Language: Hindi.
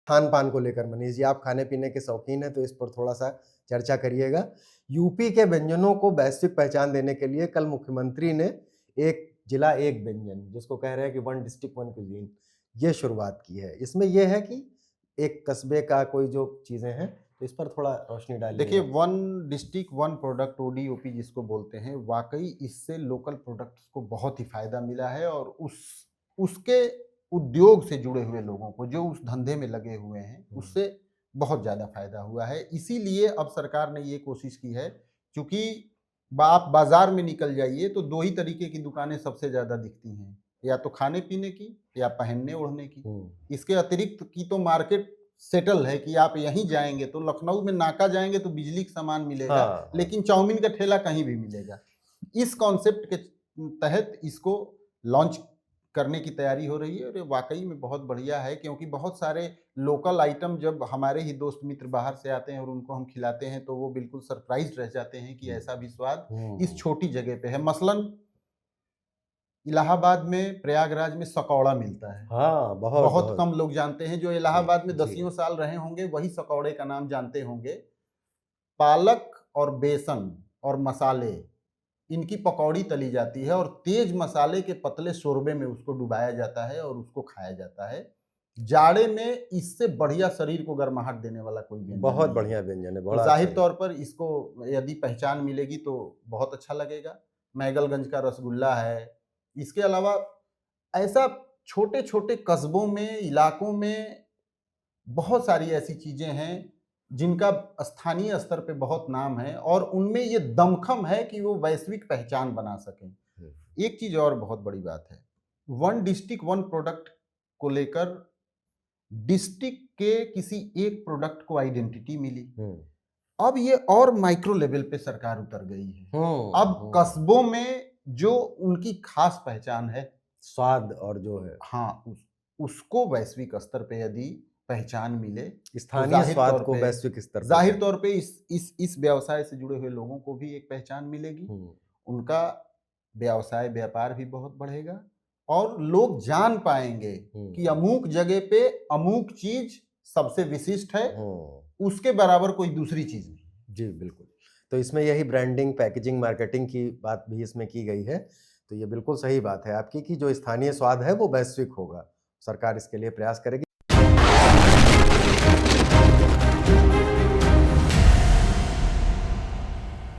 खान-पान को लेकर मनीष जी, आप खाने-पीने के शौकीन हैं तो इस पर थोड़ा-सा चर्चा करिएगा। यूपी के व्यंजनों को वैश्विक पहचान देने के लिए कल मुख्यमंत्री ने एक जिला एक व्यंजन, जिसको कह रहे हैं कि वन डिस्ट्रिक्ट वन कुज़ीन, ये शुरुआत की है। इसमें ये है कि एक कस्बे का कोई जो चीज़ें हैं, तो इस पर थोड़ा रोशनी देखिए, डालिएगा। One district one product ODOP जिसको बोलते हैं, वाक़ई इससे लोकल प्रोडक्ट्स को बहुत ही फ़ायदा मिला है और उसके उद्योग से जुड़े हुए लोगों को, जो उस धंधे में लगे हुए हैं, उससे बहुत ज़्यादा फ़ायदा हुआ है। इसीलिए अब सरकार ने ये कोशिश की है, चूँकि आप बाज़ार में निकल जाइए तो 2 ही तरीके की दुकानें सबसे ज़्यादा दिखती हैं, या तो खाने-पीने की या पहनने-ओढ़ने की। हुँ। इसके अतिरिक्त की तो मार्केट सेटल है कि आप यहीं जाएँगे तो लखनऊ में नाका जाएँगे तो बिजली का सामान मिलेगा, हाँ, हाँ। लेकिन चाउमीन का ठेला कहीं भी मिलेगा। इस कॉन्सेप्ट के तहत इसको लॉन्च करने की तैयारी हो रही है और ये वाक़ई में बहुत बढ़िया है, क्योंकि बहुत सारे लोकल आइटम जब हमारे ही दोस्त मित्र बाहर से आते हैं और उनको हम खिलाते हैं, तो वो बिल्कुल सरप्राइज़्ड रह जाते हैं कि ऐसा भी स्वाद इस हुँ। छोटी जगह पे है। मसलन इलाहाबाद में, प्रयागराज में सकौड़ा मिलता है। हाँ, बहुत, बहुत बहुत। कम लोग जानते हैं, जो जी, इलाहाबाद में जी। दसियों साल रहे होंगे, वही सकौड़े का नाम जानते होंगे। पालक और बेसन और मसाले, इनकी पकौड़ी तली जाती है और तेज मसाले के पतले शोरबे में उसको डुबाया जाता है और उसको खाया जाता है। जाड़े में इससे बढ़िया शरीर को गर्माहट देने वाला कोई व्यंजन बहुत नहीं है। बढ़िया व्यंजन है, तो बड़ा अच्छा ज़ाहिर लगा। तौर पर इसको यदि पहचान मिलेगी तो बहुत अच्छा लगेगा। मैगलगंज का रसगुल्ला है। इसके अलावा ऐसा छोटे-छोटे कस्बों में, इलाकों में बहुत सारी ऐसी चीज़ें हैं, जिनका स्थानीय स्तर पे बहुत नाम है और उनमें ये दमख़म है कि वो वैश्विक पहचान बना सकें। हुँ, एक चीज़ और बहुत बड़ी बात है, वन डिस्ट्रिक्ट वन प्रोडक्ट को लेकर डिस्ट्रिक्ट के किसी एक प्रोडक्ट को आइडेंटिटी मिली। हुँ। अब ये और माइक्रो लेवल पे सरकार उतर गई है। हुँ, अब हुँ। कस्बों में जो उनकी खास पहचान है, स्वाद और जो है हाँ, उसको वैश्विक स्तर पे यदि पहचान मिले, तो स्थानीय स्वाद को वैश्विक स्तर पर ज़ाहिर पहुँच। तौर पे इस व्यवसाय से जुड़े हुए लोगों को भी एक पहचान मिलेगी। हुँ, उनका व्यवसाय, व्यापार भी बहुत बढ़ेगा और लोग जान पाएँगे कि हुँ, अमुक जगह पे अमुक चीज़ सबसे विशिष्ट है, हुँ। उसके बराबर कोई दूसरी चीज़ नहीं। जी, बिल्कुल। तो इसमें यही ब्रांडिंग, पैकेजिंग, मार्केटिंग की बात भी इसमें की गई है। तो ये बिल्कुल सही बात है आपकी कि जो स्थानीय स्वाद है वो वैश्विक होगा। सरकार इसके लिए प्रयास करेगी।